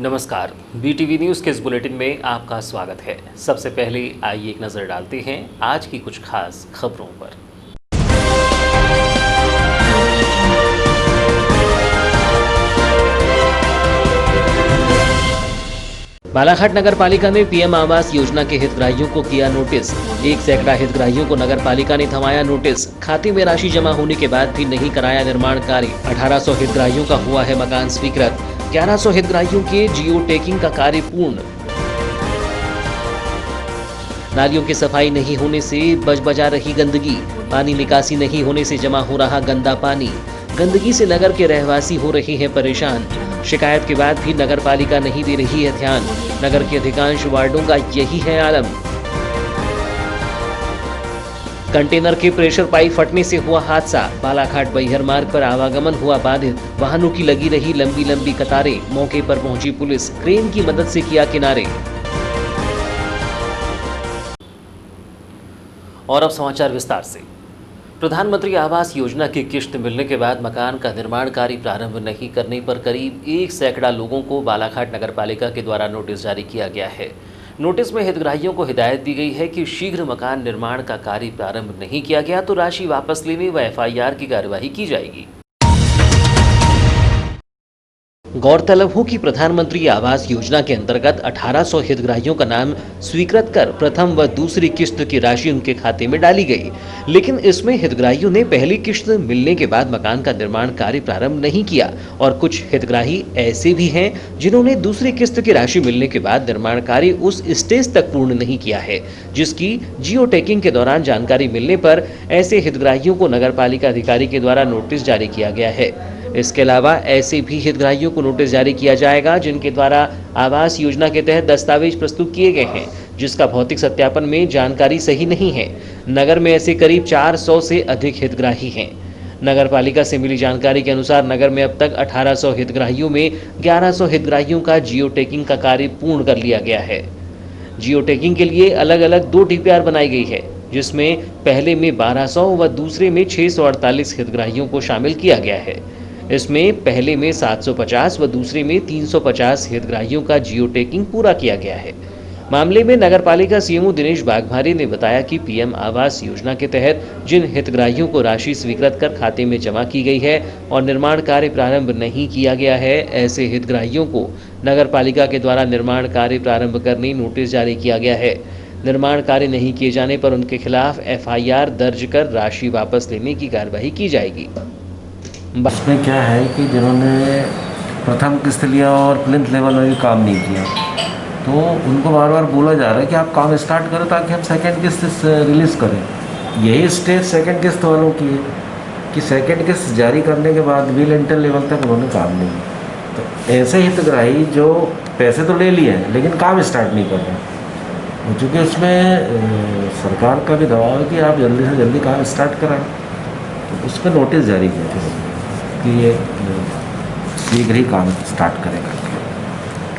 नमस्कार, BTV news के इस बुलेटिन में आपका स्वागत है। सबसे पहले आइए एक नज़र डालते हैं आज की कुछ खास खबरों पर। बालाघाट नगर पालिका ने PM आवास योजना के हितग्राहियों को किया नोटिस। 1 सैकड़ा हितग्राहियों को नगर पालिका ने थमाया नोटिस। खाते में राशि जमा होने के बाद भी नहीं कराया निर्माण कार्य। 1800 हितग्राहियों का हुआ है मकान स्वीकृत। 1100 हितग्राहियों के जियो टैगिंग का कार्य पूर्ण। नालियों की सफाई नहीं होने से बजा रही गंदगी। पानी निकासी नहीं होने से जमा हो रहा गंदा पानी। गंदगी से नगर के रहवासी हो रहे हैं परेशान। शिकायत के बाद भी नगर पालिका नहीं दे रही है ध्यान। नगर के अधिकांश वार्डों का यही है आलम। कंटेनर के प्रेशर पाइप फटने से हुआ हादसा। बालाघाट बैहर मार्ग पर आवागमन हुआ बाधित। वाहनों की लगी रही लंबी लंबी कतारें। मौके पर पहुंची पुलिस, क्रेन की मदद से किया किनारे। और अब समाचार विस्तार से। प्रधानमंत्री आवास योजना की किश्त मिलने के बाद मकान का निर्माण कार्य प्रारंभ नहीं करने पर करीब 1 सैकड़ा लोगों को बालाघाट नगर पालिका के द्वारा नोटिस जारी किया गया है। नोटिस में हितग्राहियों को हिदायत दी गई है कि शीघ्र मकान निर्माण का कार्य प्रारंभ नहीं किया गया तो राशि वापस लेने व FIR की कार्यवाही की जाएगी। गौरतलब हो कि प्रधानमंत्री आवास योजना के अंतर्गत 1800 हितग्राहियों का नाम स्वीकृत कर प्रथम व दूसरी किश्त की राशि उनके खाते में डाली गई, लेकिन इसमें हितग्राहियों ने पहली किश्त मिलने के बाद मकान का निर्माण कार्य प्रारंभ नहीं किया और कुछ हितग्राही ऐसे भी हैं जिन्होंने दूसरी किश्त की राशि मिलने के बाद निर्माण कार्य उस स्टेज तक पूर्ण नहीं किया है जिसकी जियो टैगिंग के दौरान जानकारी मिलने पर ऐसे हितग्राहियों को नगर पालिका अधिकारी के द्वारा नोटिस जारी किया गया है। इसके अलावा ऐसे भी हितग्राहियों को नोटिस जारी किया जाएगा जिनके द्वारा आवास योजना के तहत दस्तावेज प्रस्तुत किए गए हैं जिसका भौतिक सत्यापन में जानकारी सही नहीं है। नगर में ऐसे करीब 400 से अधिक हितग्राही हैं। नगर पालिका से मिली जानकारी के अनुसार नगर में अब तक 1800 हितग्राहियों में 1100 हितग्राहियों का जियो टैगिंग का कार्य पूर्ण कर लिया गया है। जियो टैगिंग के लिए अलग अलग 2 DPR बनाई गई है जिसमें पहले में 1200 व दूसरे में 648 हितग्राहियों को शामिल किया गया है। इसमें पहले में 750 व दूसरे में 350 हितग्राहियों का जियो टैगिंग पूरा किया गया है। मामले में नगर पालिका CMO दिनेश बाघमारे ने बताया कि PM आवास योजना के तहत जिन हितग्राहियों को राशि स्वीकृत कर खाते में जमा की गई है और निर्माण कार्य प्रारंभ नहीं किया गया है, ऐसे हितग्राहियों को नगर पालिका के द्वारा निर्माण कार्य प्रारंभ करने नोटिस जारी किया गया है। निर्माण कार्य नहीं किए जाने पर उनके खिलाफ FIR दर्ज कर राशि वापस लेने की कार्यवाही की जाएगी। इसमें क्या है कि जिन्होंने प्रथम किस्त लिया और प्लिंथ लेवल में भी काम नहीं किया तो उनको बार बार बोला जा रहा है कि आप काम स्टार्ट करें ताकि हम सेकंड किस्त रिलीज़ करें। यही स्टेज सेकंड किस्त वालों की है कि सेकंड किस्त जारी करने के बाद भी लिंटल लेवल तक उन्होंने काम नहीं किया। तो ऐसे हितग्राही जो पैसे तो ले लिए हैं लेकिन काम स्टार्ट नहीं कर रहे, चूँकि उसमें सरकार का भी दबाव है कि आप जल्दी से जल्दी काम स्टार्ट कराएं, तो उस पर नोटिस जारी किया था कि ये शीघ्र ही काम स्टार्ट करेगा।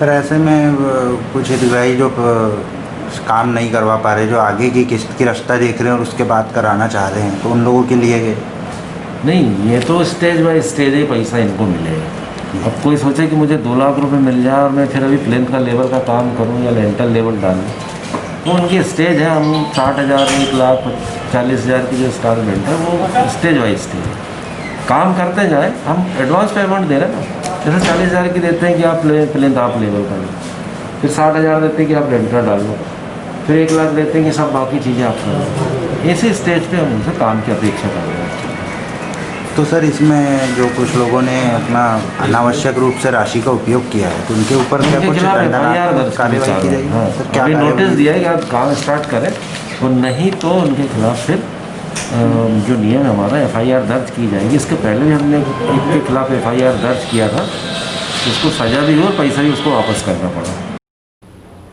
पर ऐसे में कुछ हितग्राही जो काम नहीं करवा पा रहे, जो आगे की किस्त की रास्ता देख रहे हैं और उसके बाद कराना चाह रहे हैं, तो उन लोगों के लिए नहीं, ये तो स्टेज बाय स्टेज ही पैसा इनको मिलेगा। अब कोई सोचे कि मुझे 2 लाख रुपए मिल जाए और मैं फिर अभी प्लेन का लेवल का काम करूँ या लेंटल लेवल डालूँ, तो उनकी स्टेज है। हम 60,000 1,40,000 की जो इंस्टॉलमेंट है वो स्टेज बाई स्टेज काम करते जाए। हम एडवांस पेमेंट दे रहे हैं ना, जैसे 40,000 की देते हैं कि आप प्लेन आप लेवल कर लो, फिर 60,000 देते हैं कि आप रेंटर डाल लो, फिर 1 लाख देते हैं कि सब बाकी चीज़ें आप कर लो। ऐसे स्टेज पे हम उनसे काम की अपेक्षा कर रहे हैं। तो सर इसमें जो कुछ लोगों ने अपना अनावश्यक रूप से राशि का उपयोग किया है तो उनके ऊपर क्या कुछ कार्रवाई की जाएगी? सर क्या नोटिस दिया है कि आप काम स्टार्ट करें और नहीं तो उनके खिलाफ फिर जो नियम हमारा FIR दर्ज की जाएगी। इसके पहले भी हमने एक के खिलाफ FIR दर्ज किया था, उसको सजा भी हुई और पैसा भी उसको वापस करना पड़ा।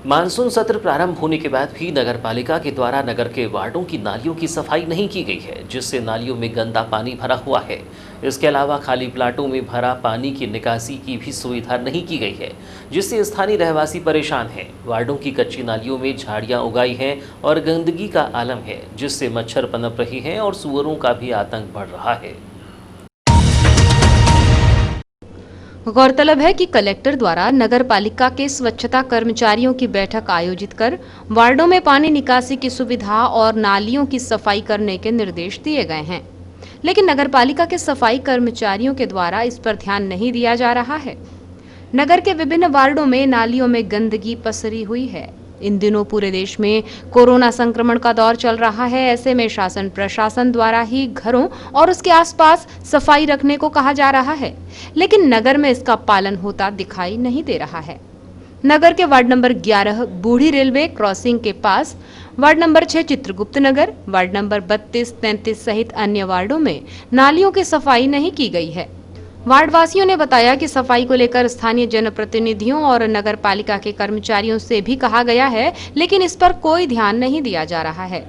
मानसून सत्र प्रारंभ होने के बाद भी नगर पालिका के द्वारा नगर के वार्डों की नालियों की सफाई नहीं की गई है जिससे नालियों में गंदा पानी भरा हुआ है। इसके अलावा खाली प्लाटों में भरा पानी की निकासी की भी सुविधा नहीं की गई है जिससे स्थानीय रहवासी परेशान हैं। वार्डों की कच्ची नालियों में झाड़ियां उगाई हैं और गंदगी का आलम है जिससे मच्छर पनप रहे हैं और सूअरों का भी आतंक बढ़ रहा है। गौरतलब है कि कलेक्टर द्वारा नगर पालिका के स्वच्छता कर्मचारियों की बैठक आयोजित कर वार्डों में पानी निकासी की सुविधा और नालियों की सफाई करने के निर्देश दिए गए हैं, लेकिन नगर पालिका के सफाई कर्मचारियों के द्वारा इस पर ध्यान नहीं दिया जा रहा है। नगर के विभिन्न वार्डों में नालियों में गंदगी पसरी हुई है। इन दिनों पूरे देश में कोरोना संक्रमण का दौर चल रहा है। ऐसे में शासन प्रशासन द्वारा ही घरों और उसके आसपास सफाई रखने को कहा जा रहा है, लेकिन नगर में इसका पालन होता दिखाई नहीं दे रहा है। नगर के वार्ड नंबर 11 बूढ़ी रेलवे क्रॉसिंग के पास, वार्ड नंबर 6 चित्रगुप्त नगर, वार्ड नंबर 32, 33 सहित अन्य वार्डों में नालियों की सफाई नहीं की गई है। वार्ड वासियों ने बताया कि सफाई को लेकर स्थानीय जनप्रतिनिधियों और नगर पालिका के कर्मचारियों से भी कहा गया है, लेकिन इस पर कोई ध्यान नहीं दिया जा रहा है।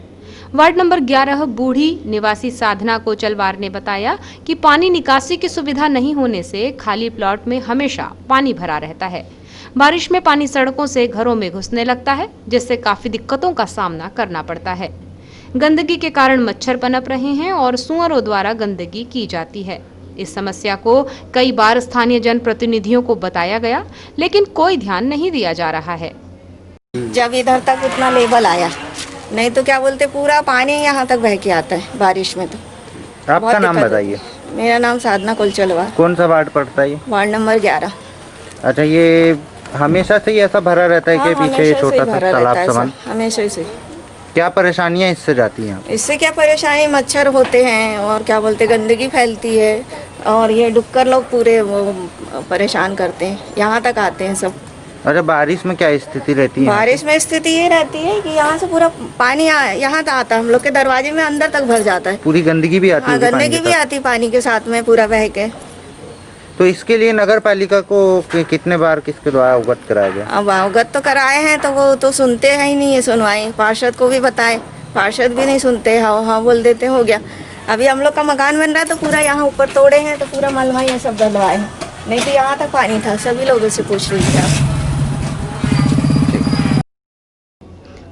वार्ड नंबर 11 बूढ़ी निवासी साधना कोचलवार ने बताया कि पानी निकासी की सुविधा नहीं होने से खाली प्लॉट में हमेशा पानी भरा रहता है। बारिश में पानी सड़कों से घरों में घुसने लगता है, जिससे काफी दिक्कतों का सामना करना पड़ता है। गंदगी के कारण मच्छर पनप रहे हैं और सुअरों द्वारा गंदगी की जाती है। इस समस्या को कई बार स्थानीय जनप्रतिनिधियों को बताया गया, लेकिन कोई ध्यान नहीं दिया जा रहा है। जब इधर तक इतना लेवल आया, नहीं तो क्या बोलते पूरा पानी यहाँ तक बह के आता है बारिश में। तो आपका नाम बताइए। मेरा नाम साधना कोलचलवार। कौन सा वार्ड पड़ता है ये? Ward number 11। अच्छा, ये हमेशा से ही ऐसा भरा रहता है कि पीछे छोटा सा तालाब समान? हमेशा से। क्या परेशानियां इससे जाती हैं? इससे क्या परेशानी, मच्छर होते हैं और क्या बोलते गंदगी फैलती है और ये डुक्कर लोग पूरे वो परेशान करते हैं, यहाँ तक आते हैं सब। अच्छा, बारिश में क्या स्थिति रहती है? बारिश में स्थिति ये रहती है कि यहाँ से पूरा पानी यहाँ तक आता है, हम लोग के दरवाजे में अंदर तक भर जाता है। पूरी गंदगी भी आती है? गंदगी भी आती पानी के साथ में पूरा बह के। तो इसके लिए नगर पालिका को कितने बार किसके द्वारा अवगत कराया गया? अब अवगत तो कराए हैं, तो वो तो सुनते हैं ही नहीं है सुनवाई। पार्षद को भी बताए, पार्षद भी नहीं सुनते। हाँ हाँ बोल देते, हो गया। अभी हम लोग का मकान बन रहा है तो पूरा यहाँ ऊपर तोड़े हैं, तो पूरा मलबा ये सब डलवाए हैं, नहीं तो यहाँ तक पानी था। सभी लोगों से पूछ रही थी।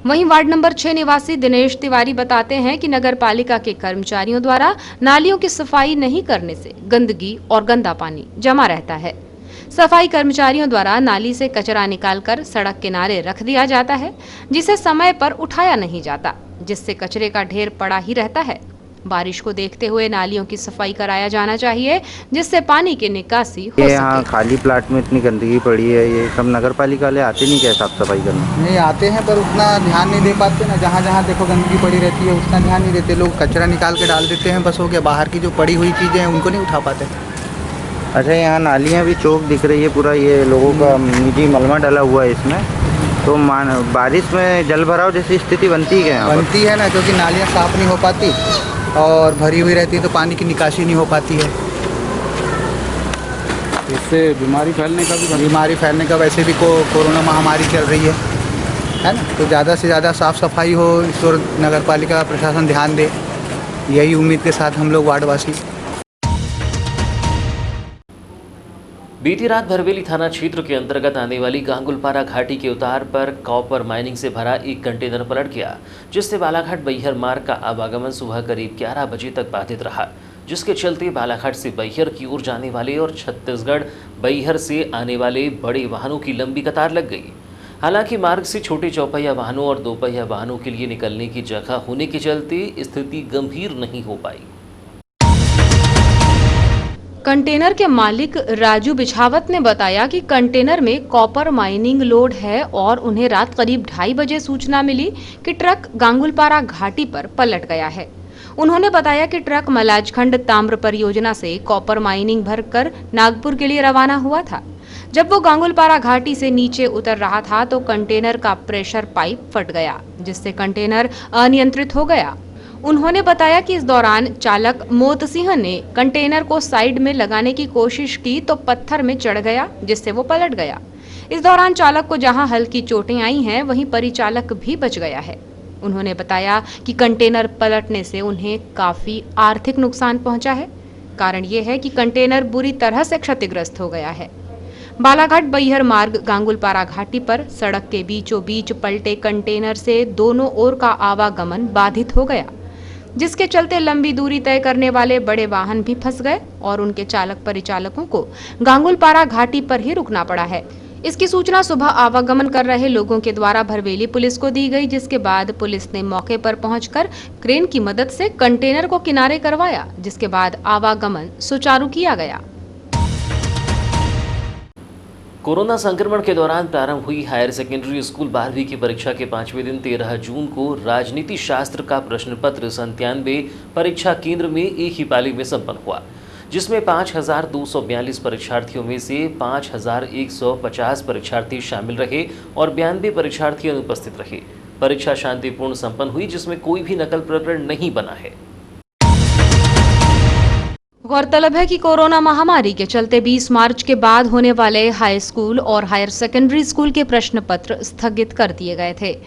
वहीं वार्ड नंबर 6 निवासी दिनेश तिवारी बताते हैं कि नगर पालिका के कर्मचारियों द्वारा नालियों की सफाई नहीं करने से गंदगी और गंदा पानी जमा रहता है। सफाई कर्मचारियों द्वारा नाली से कचरा निकालकर सड़क किनारे रख दिया जाता है, जिसे समय पर उठाया नहीं जाता, जिससे कचरे का ढेर पड़ा ही रहता है। बारिश को देखते हुए नालियों की सफाई कराया जाना चाहिए, जिससे पानी की निकासी हो सके। यहाँ खाली प्लाट में इतनी गंदगी पड़ी है, ये सब नगर पालिका वाले आते नहीं क्या साफ सफाई करने? नहीं आते हैं, पर उतना ध्यान नहीं दे पाते ना। जहाँ जहाँ देखो गंदगी पड़ी रहती है उतना ध्यान नहीं देते। लोग कचरा निकाल के डाल देते हैं, बस हो गया। बाहर की जो पड़ी हुई चीज़ें हैं उनको नहीं उठा पाते। अच्छा, यहाँ नालियाँ भी चौक दिख रही है, पूरा ये लोगों का निजी मलबा डला हुआ है इसमें। तो बारिश में जल भराव जैसी स्थिति बनती है? बनती है ना, क्योंकि नालियाँ साफ नहीं हो पाती और भरी हुई रहती है, तो पानी की निकासी नहीं हो पाती है। इससे बीमारी फैलने का वैसे भी कोरोना महामारी चल रही है ना। तो ज़्यादा से ज़्यादा साफ़ सफाई हो, इस और नगर पालिका प्रशासन ध्यान दे, यही उम्मीद के साथ हम लोग वार्डवासी। बीती रात भरवेली थाना क्षेत्र के अंतर्गत आने वाली गांगुलपारा घाटी के उतार पर कॉपर माइनिंग से भरा एक कंटेनर पलट गया, जिससे बालाघाट बैहर मार्ग का आवागमन सुबह करीब 11 बजे तक बाधित रहा, जिसके चलते बालाघाट से बैहर की ओर जाने वाले और छत्तीसगढ़ बैहर से आने वाले बड़े वाहनों की लंबी कतार लग गई। हालांकि मार्ग से छोटे चौपहिया वाहनों और दोपहिया वाहनों के लिए निकलने की जगह होने के चलते स्थिति गंभीर नहीं हो पाई। कंटेनर के मालिक राजू बिछावत ने बताया कि कंटेनर में कॉपर माइनिंग लोड है और उन्हें रात करीब 2:30 बजे सूचना मिली कि ट्रक गांगुलपारा घाटी पर पलट गया है। उन्होंने बताया कि ट्रक मलाजखंड ताम्र परियोजना से कॉपर माइनिंग भरकर नागपुर के लिए रवाना हुआ था। जब वो गांगुलपारा घाटी से नीचे उतर रहा था तो कंटेनर का प्रेशर पाइप फट गया, जिससे कंटेनर अनियंत्रित हो गया। उन्होंने बताया कि इस दौरान चालक मोत सिंह ने कंटेनर को साइड में लगाने की कोशिश की तो पत्थर में चढ़ गया, जिससे वो पलट गया। इस दौरान चालक को जहां हल्की चोटें आई हैं, वहीं परिचालक भी बच गया है। उन्होंने बताया कि कंटेनर पलटने से उन्हें काफी आर्थिक नुकसान पहुंचा है। कारण ये है कि कंटेनर बुरी तरह से क्षतिग्रस्त हो गया है। बालाघाट बैहर मार्ग गांगुलपारा घाटी पर सड़क के बीचों बीच पलटे कंटेनर से दोनों ओर का आवागमन बाधित हो गया। जिसके चलते लंबी दूरी तय करने वाले बड़े वाहन भी फंस गए और उनके चालक परिचालकों को गांगुलपारा घाटी पर ही रुकना पड़ा है। इसकी सूचना सुबह आवागमन कर रहे लोगों के द्वारा भरवेली पुलिस को दी गई, जिसके बाद पुलिस ने मौके पर पहुंचकर क्रेन की मदद से कंटेनर को किनारे करवाया, जिसके बाद आवागमन सुचारू किया गया। कोरोना संक्रमण के दौरान प्रारंभ हुई हायर सेकेंडरी स्कूल 12वीं की परीक्षा के 5वें दिन 13 जून को राजनीति शास्त्र का प्रश्न पत्र 97 परीक्षा केंद्र में एक ही पाली में संपन्न हुआ, जिसमें 5,242 परीक्षार्थियों में से 5,150 परीक्षार्थी शामिल रहे और 92 परीक्षार्थी अनुपस्थित रहे। परीक्षा शांतिपूर्ण संपन्न हुई, जिसमें कोई भी नकल प्रकरण नहीं बना है। गौरतलब है कि कोरोना महामारी के चलते 20 मार्च के बाद होने वाले हाई स्कूल और हायर सेकेंडरी स्कूल के प्रश्न पत्र स्थगित कर दिए गए थे,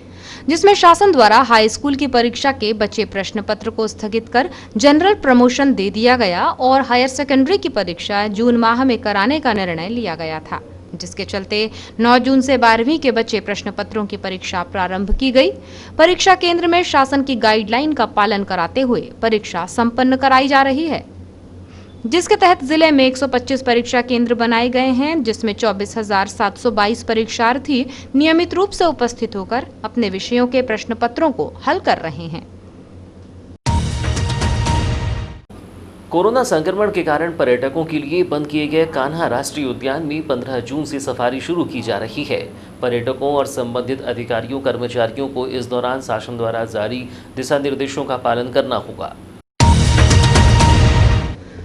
जिसमें शासन द्वारा हाई स्कूल की परीक्षा के बचे प्रश्न पत्र को स्थगित कर जनरल प्रमोशन दे दिया गया और हायर सेकेंडरी की परीक्षा जून माह में कराने का निर्णय लिया गया था, जिसके चलते 9 जून से 12वीं के बचे प्रश्न पत्रों की परीक्षा प्रारंभ की गई। परीक्षा केंद्र में शासन की गाइडलाइन का पालन कराते हुए परीक्षा संपन्न कराई जा रही है, जिसके तहत जिले में 125 परीक्षा केंद्र बनाए गए हैं, जिसमें 24,722 परीक्षार्थी नियमित रूप से उपस्थित होकर अपने विषयों के प्रश्न पत्रों को हल कर रहे हैं। कोरोना संक्रमण के कारण पर्यटकों के लिए बंद किए गए कान्हा राष्ट्रीय उद्यान में 15 जून से सफारी शुरू की जा रही है। पर्यटकों और संबंधित अधिकारियों कर्मचारियों को इस दौरान शासन द्वारा जारी दिशा निर्देशों का पालन करना होगा।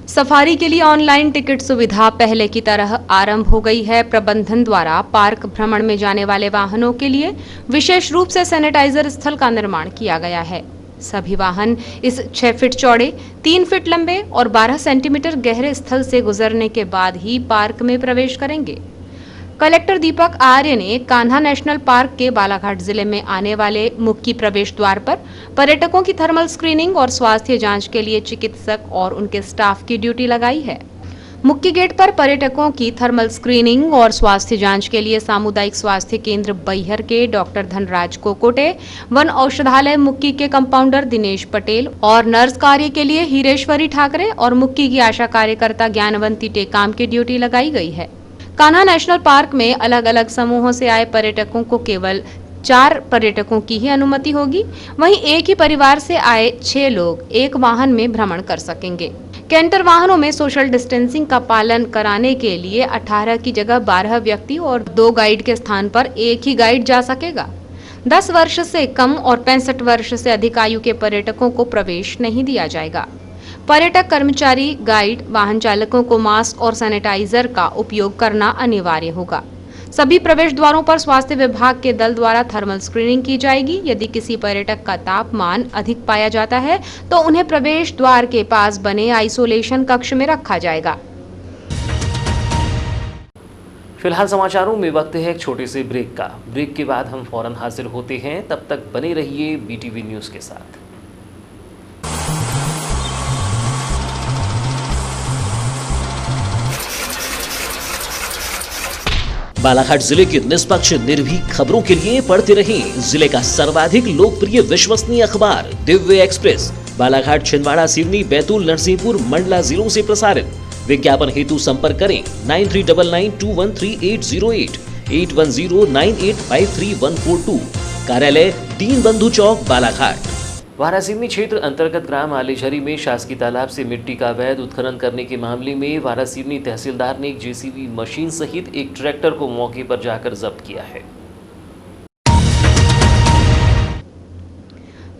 सफारी के लिए ऑनलाइन टिकट सुविधा पहले की तरह आरंभ हो गई है। प्रबंधन द्वारा पार्क भ्रमण में जाने वाले वाहनों के लिए विशेष रूप से सैनिटाइजर स्थल का निर्माण किया गया है। सभी वाहन इस 6 फीट चौड़े, 3 फीट लंबे और 12 सेंटीमीटर गहरे स्थल से गुजरने के बाद ही पार्क में प्रवेश करेंगे। कलेक्टर दीपक आर्य ने कान्हा नेशनल पार्क के बालाघाट जिले में आने वाले मुख्य प्रवेश द्वार पर पर्यटकों की थर्मल स्क्रीनिंग और स्वास्थ्य जांच के लिए चिकित्सक और उनके स्टाफ की ड्यूटी लगाई है। मुख्य गेट पर पर्यटकों की थर्मल स्क्रीनिंग और स्वास्थ्य जांच के लिए सामुदायिक स्वास्थ्य केंद्र बैहर के डॉक्टर धनराज कोकोटे, वन औषधालय मुक्की के कंपाउंडर दिनेश पटेल और नर्स कार्य के लिए हीरेश्वरी ठाकरे और मुक्की की आशा कार्यकर्ता ज्ञानवंती टेकाम की ड्यूटी लगाई गई है। कान्हा नेशनल पार्क में अलग अलग समूहों से आए पर्यटकों को केवल 4 पर्यटकों की ही अनुमति होगी। वहीं एक ही परिवार से आए 6 लोग एक वाहन में भ्रमण कर सकेंगे। कैंटर वाहनों में सोशल डिस्टेंसिंग का पालन कराने के लिए 18 की जगह 12 व्यक्ति और 2 गाइड के स्थान पर एक ही गाइड जा सकेगा। 10 वर्ष से कम और 65 वर्ष से अधिक आयु के पर्यटकों को प्रवेश नहीं दिया जाएगा। पर्यटक कर्मचारी, गाइड, वाहन चालकों को मास्क और सैनिटाइजर का उपयोग करना अनिवार्य होगा। सभी प्रवेश द्वारों पर स्वास्थ्य विभाग के दल द्वारा थर्मल स्क्रीनिंग की जाएगी। यदि किसी पर्यटक का तापमान अधिक पाया जाता है तो उन्हें प्रवेश द्वार के पास बने आइसोलेशन कक्ष में रखा जाएगा। फिलहाल समाचारों में वक्त है एक छोटे से ब्रेक का। ब्रेक के बाद हम फौरन हाजिर होते हैं, तब तक बने रहिए बीटीवी न्यूज के साथ। बालाघाट जिले की निष्पक्ष निर्भीक खबरों के लिए पढ़ते रहें जिले का सर्वाधिक लोकप्रिय विश्वसनीय अखबार दिव्य एक्सप्रेस। बालाघाट, छिंदवाड़ा, सिवनी, बैतूल, नरसिंहपुर, मंडला जिलों से प्रसारित। विज्ञापन हेतु संपर्क करें 9399213808, 8109853142। कार्यालय दीन बंधु चौक, बालाघाट। वारासिवनी क्षेत्र अंतर्गत ग्राम आलेझरी में शासकीय तालाब से मिट्टी का अवैध उत्खनन करने के मामले में वारासिवनी तहसीलदार ने एक जेसीबी मशीन सहित एक ट्रैक्टर को मौके पर जाकर जब्त किया है।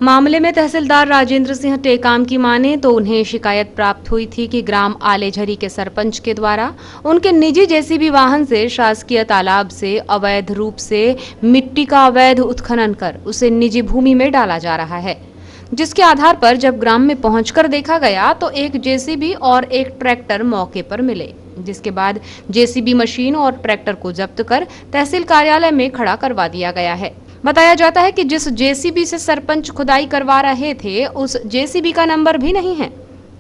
मामले में तहसीलदार राजेंद्र सिंह टेकाम की माने तो उन्हें शिकायत प्राप्त हुई थी कि ग्राम आलेझरी के सरपंच के द्वारा उनके निजी जेसीबी वाहन से शासकीय तालाब से अवैध रूप से मिट्टी का अवैध उत्खनन कर उसे निजी भूमि में डाला जा रहा है। जिसके आधार पर जब ग्राम में पहुंचकर देखा गया तो एक जेसीबी और एक ट्रैक्टर मौके पर मिले, जिसके बाद जेसीबी मशीन और ट्रैक्टर को जब्त कर तहसील कार्यालय में खड़ा करवा दिया गया है। बताया जाता है कि जिस जेसीबी से सरपंच खुदाई करवा रहे थे उस जेसीबी का नंबर भी नहीं है।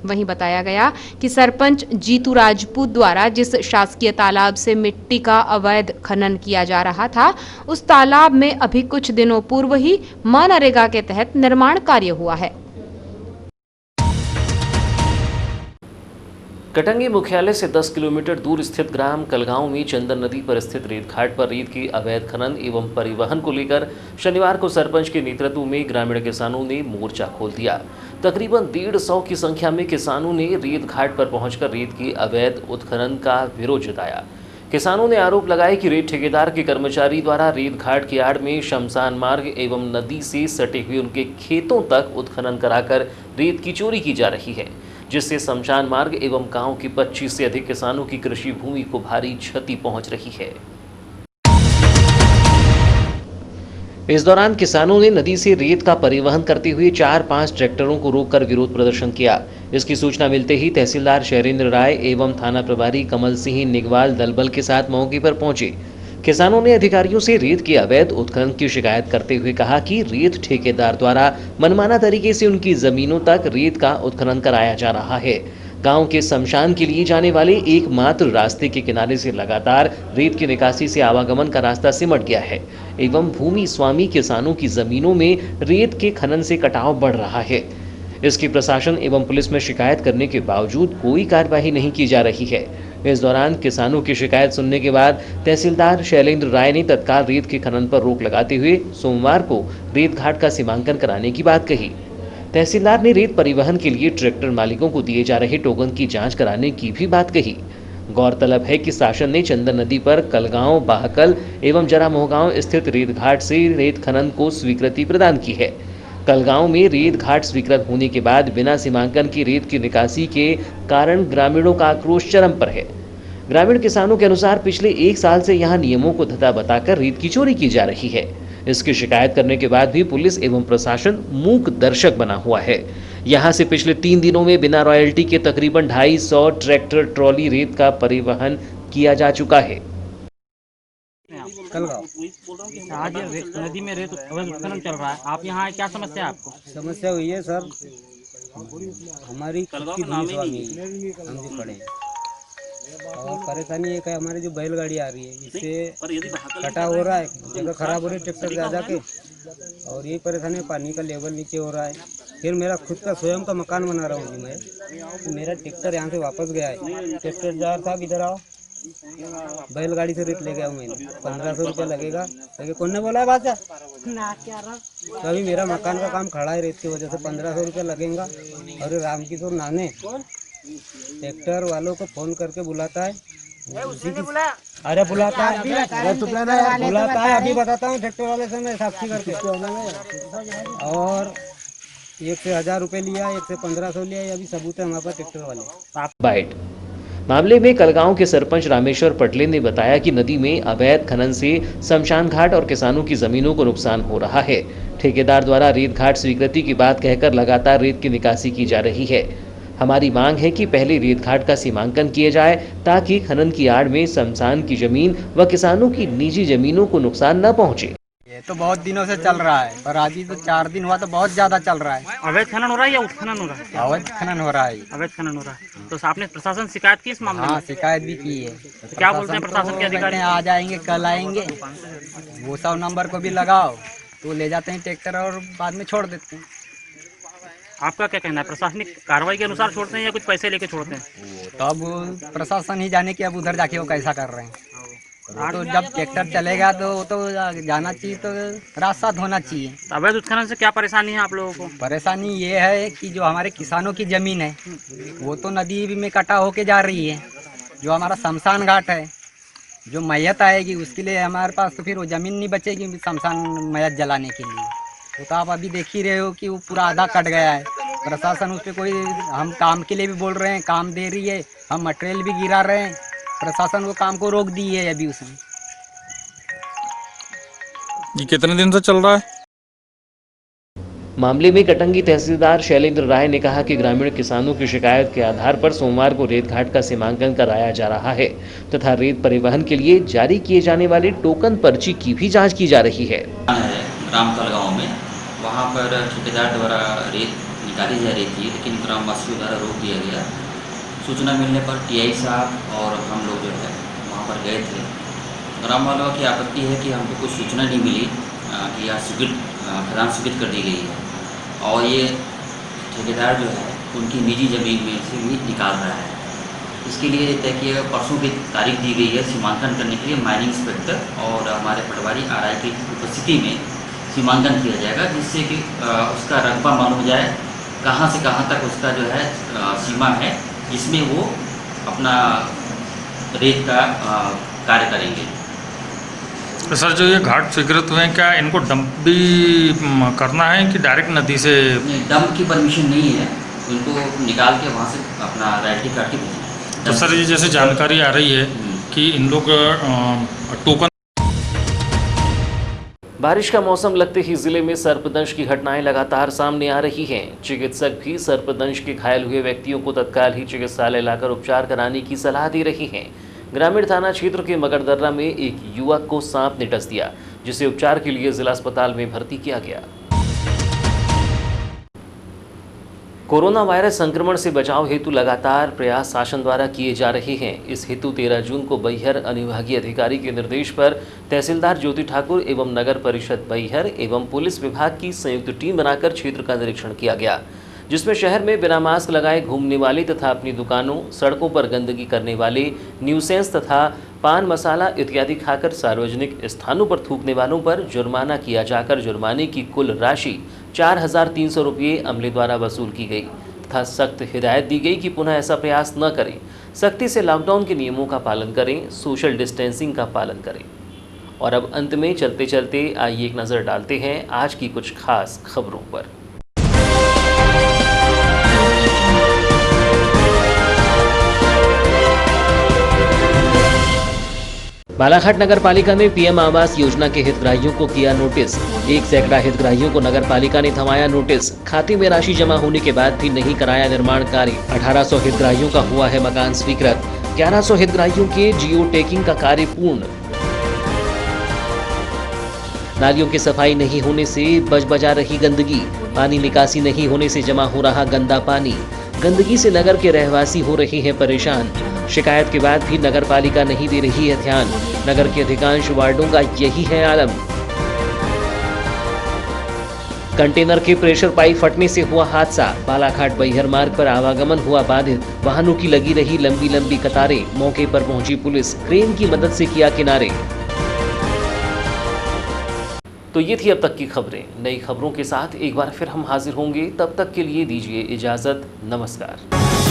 वहीं बताया गया कि सरपंच जीतू राजपूत द्वारा जिस शासकीय तालाब से मिट्टी का अवैध खनन किया जा रहा था उस तालाब में अभी कुछ दिनों पूर्व ही मनरेगा के तहत निर्माण कार्य हुआ है। कटंगी मुख्यालय से 10 किलोमीटर दूर स्थित ग्राम कलगांव में चंदन नदी पर स्थित रेत घाट पर रेत की अवैध खनन एवं परिवहन को लेकर शनिवार को सरपंच के नेतृत्व में ग्रामीण किसानों ने मोर्चा खोल दिया। तकरीबन 150 की संख्या में किसानों ने रेत घाट पर पहुंचकर रेत की अवैध उत्खनन का विरोध जताया। किसानों ने आरोप लगाया कि रेत ठेकेदार के कर्मचारी द्वारा रेत घाट की आड़ में शमशान मार्ग एवं नदी से सटे हुए उनके खेतों तक उत्खनन कराकर रेत की चोरी की जा रही है, जिससे शमशान मार्ग एवं गांव की 25 से अधिक किसानों की कृषि भूमि को भारी क्षति पहुंच रही है। इस दौरान किसानों ने नदी से रेत का परिवहन करते हुए 4-5 ट्रैक्टरों को रोककर विरोध प्रदर्शन किया। इसकी सूचना मिलते ही तहसीलदार शैलेंद्र राय एवं थाना प्रभारी कमल सिंह निगवाल दलबल के साथ मौके पर पहुंचे। किसानों ने अधिकारियों से रेत के अवैध उत्खनन की शिकायत करते हुए कहा कि रेत ठेकेदार द्वारा मनमाना तरीके से उनकी जमीनों तक रेत का उत्खनन कराया जा रहा है। गांव के शमशान के लिए जाने वाले एकमात्र रास्ते के किनारे से लगातार रेत की निकासी से आवागमन का रास्ता सिमट गया है एवं भूमि स्वामी किसानों की जमीनों में रेत के खनन से कटाव बढ़ रहा है। इसकी प्रशासन एवं पुलिस में शिकायत करने के बावजूद कोई कार्रवाई नहीं की जा रही है। इस दौरान किसानों की शिकायत सुनने के बाद तहसीलदार शैलेंद्र राय ने तत्काल रेत के खनन पर रोक लगाते हुए सोमवार को रेत घाट का सीमांकन कराने की बात कही। तहसीलदार ने रेत परिवहन के लिए ट्रैक्टर मालिकों को दिए जा रहे टोकन की जांच कराने की भी बात कही। गौरतलब है कि शासन ने चंदन नदी पर कलगांव, बाहकल एवं जरा मोहगांव स्थित रेत घाट से रेत खनन को स्वीकृति प्रदान की है। कलगांव में रेत घाट स्वीकृत होने के बाद बिना सीमांकन की रेत की निकासी के कारण ग्रामीणों का आक्रोश चरम पर है। ग्रामीण किसानों के अनुसार पिछले 1 साल से यहां नियमों को धता बताकर रेत की चोरी की जा रही है। इसकी शिकायत करने के बाद भी पुलिस एवं प्रशासन मूक दर्शक बना हुआ है। यहां से पिछले 3 दिनों में बिना रॉयल्टी के तकरीबन 250 ट्रैक्टर ट्रॉली रेत का परिवहन किया जा चुका है। आज ये नदी में रेत अवैध उत्खनन चल रहा है, आप यहाँ आए, क्या समस्या है आपको? समस्या हुई है सर, हमारी खुद की भूमि स्वामी हम भी पड़े और परेशानी एक है, हमारी जो बैलगाड़ी आ रही है इससे कटा हो रहा है, जगह खराब हो रही है ट्रैक्टर ज़्यादा के, और यही परेशानी, पानी का लेवल नीचे हो रहा है। फिर मेरा खुद का स्वयं का मकान बना रहा हूँ जी मैं, तो मेरा ट्रैक्टर यहाँ से वापस गया है। ट्रैक्टर जार था, इधर आओ, बैलगाड़ी से रेत ले गया हूँ मैंने, 1500 रुपया लगेगा। लेकिन कौन ने बोला है बादशाह? तो अभी मेरा मकान का काम खड़ा है रेत की वजह से, 1500 रुपया लगेगा। और रामकिशोर नाने ट्रैक्टर वालों को फोन करके बुलाता है, अरे बुलाता है, अभी बताता हूँ ट्रैक्टर वाले से मैं साक्षी करके, और 1 से 1000 रुपये लिया, 1 से 1500 लिया, अभी सबूत है हमारे पास ट्रैक्टर वाले। मामले में कलगांव के सरपंच रामेश्वर पटले ने बताया कि नदी में अवैध खनन से शमशान घाट और किसानों की जमीनों को नुकसान हो रहा है। ठेकेदार द्वारा रेत घाट स्वीकृति की बात कहकर लगातार रेत की निकासी की जा रही है। हमारी मांग है कि पहले रेत घाट का सीमांकन किया जाए ताकि खनन की आड़ में शमशान की जमीन व किसानों की निजी जमीनों को नुकसान न पहुंचे। ये तो बहुत दिनों से चल रहा है, पर अभी तो 4 दिन हुआ तो बहुत ज्यादा चल रहा है। अवैध खनन हो रहा है या उत्खनन हो रहा है? अवैध खनन हो रहा है। अवैध खनन हो रहा है, तो आपने प्रशासन शिकायत की इस मामले में? हाँ, शिकायत भी की है। तो क्या बोलते हैं प्रशासन के अधिकारी? आ जाएंगे, कल आएंगे, वो 100 नंबर को भी लगाओ तो ले जाते हैं ट्रैक्टर और बाद में छोड़ देते हैं। आपका क्या कहना है, प्रशासनिक कार्रवाई के अनुसार छोड़ते हैं या कुछ पैसे लेके छोड़ते हैं? तब प्रशासन ही जाने कि अब उधर जाके वो कैसा कर रहे हैं। तो जब ट्रैक्टर चलेगा तो वो तो जाना चाहिए, तो रास्ता होना चाहिए। अवैध उत्खनन से क्या परेशानी है आप लोगों को? परेशानी ये है कि जो हमारे किसानों की जमीन है वो तो नदी में कटा होके जा रही है। जो हमारा शमशान घाट है, जो मैयत आएगी उसके लिए हमारे पास तो फिर वो ज़मीन नहीं बचेगी शमशान मैयत जलाने के लिए। तो आप अभी देख ही रहे हो कि वो पूरा आधा कट गया है। प्रशासन उस पर कोई, हम काम के लिए भी बोल रहे हैं, काम दे रही है, हम मटेरियल भी गिरा रहे हैं, प्रशासन वो काम को रोक दी है अभी उसने। ये कितने दिन से चल रहा है? मामले में कटंगी तहसीलदार शैलेंद्र राय ने कहा कि ग्रामीण किसानों की शिकायत के आधार पर सोमवार को रेत घाट का सीमांकन कराया जा रहा है तथा रेत परिवहन के लिए जारी किए जाने वाले टोकन पर्ची की भी जांच की जा रही है। ग्राम कलगांव में वहाँ पर ठेकेदार द्वारा रेत निकाली जा रही थी, लेकिन ग्रामवासियों द्वारा रोक दिया गया। सूचना मिलने पर टीआई साहब और हम लोग जो है वहाँ पर गए थे। ग्राम वालों की आपत्ति है कि हमको कुछ सूचना नहीं मिली कि यहाँ खदान स्वीकृत कर दी गई है और ये ठेकेदार जो है उनकी निजी ज़मीन में से भी निकाल रहा है। इसके लिए तय किया परसों की तारीख दी गई है सीमांकन करने के लिए माइनिंग इंस्पेक्टर और हमारे पटवारी RI की उपस्थिति में सीमांकन किया जाएगा, जिससे कि उसका रकबा मालूम हो जाए कहाँ से कहाँ तक उसका जो है सीमा है, जिसमें वो अपना रेत का कार्य करेंगे। सर जो ये घाट स्वीकृत हुए हैं, क्या इनको डंप भी करना है कि डायरेक्ट नदी से? डंप की परमिशन नहीं है, उनको निकाल के वहाँ से अपना राइट काट के भेजना है। तो सर ये जैसे जानकारी आ रही है कि इन लोग टोकन। बारिश का मौसम लगते ही जिले में सर्पदंश की घटनाएं लगातार सामने आ रही हैं। चिकित्सक भी सर्पदंश के घायल हुए व्यक्तियों को तत्काल ही चिकित्सालय लाकर उपचार कराने की सलाह दे रही हैं। ग्रामीण थाना क्षेत्र के मगरदर्रा में एक युवक को सांप ने डस दिया, जिसे उपचार के लिए जिला अस्पताल में भर्ती किया गया। कोरोना वायरस संक्रमण से बचाव हेतु लगातार प्रयास शासन द्वारा किए जा रहे हैं। इस हेतु 13 जून को बैहर अनुविभागीय अधिकारी के निर्देश पर तहसीलदार ज्योति ठाकुर एवं नगर परिषद बैहर एवं पुलिस विभाग की संयुक्त टीम बनाकर क्षेत्र का निरीक्षण किया गया, जिसमें शहर में बिना मास्क लगाए घूमने वाले तथा अपनी दुकानों, सड़कों पर गंदगी करने वाले, न्यूसेंस तथा पान मसाला इत्यादि खाकर सार्वजनिक स्थानों पर थूकने वालों पर जुर्माना किया जाकर जुर्माने की कुल राशि 4,300 रुपये अमले द्वारा वसूल की गई तथा सख्त हिदायत दी गई कि पुनः ऐसा प्रयास न करें। सख्ती से लॉकडाउन के नियमों का पालन करें, सोशल डिस्टेंसिंग का पालन करें। और अब अंत में चलते चलते आइए एक नज़र डालते हैं आज की कुछ खास खबरों पर। बालाघाट नगर पालिका ने PM आवास योजना के हितग्राहियों को किया नोटिस। 1 सैकड़ा हितग्राहियों को नगर पालिका ने थमाया नोटिस। खाते में राशि जमा होने के बाद भी नहीं कराया निर्माण कार्य। 1800 हितग्राहियों का हुआ है मकान स्वीकृत। 1100 हितग्राहियों के जियो टैगिंग का कार्य पूर्ण। नालियों की सफाई नहीं होने से बजा रही गंदगी। पानी निकासी नहीं होने से जमा हो रहा गंदा पानी। गंदगी से नगर के रहवासी हो रहे हैं परेशान। शिकायत के बाद भी नगर पालिका नहीं दे रही है ध्यान। नगर के अधिकांश वार्डों का यही है आलम। कंटेनर के प्रेशर पाइप फटने से हुआ हादसा। बालाघाट बैहर मार्ग पर आवागमन हुआ बाधित। वाहनों की लगी रही लंबी लंबी कतारें। मौके पर पहुंची पुलिस, क्रेन की मदद से किया किनारे। तो ये थी अब तक की खबरें। नई खबरों के साथ एक बार फिर हम हाजिर होंगे, तब तक के लिए दीजिए इजाजत। नमस्कार।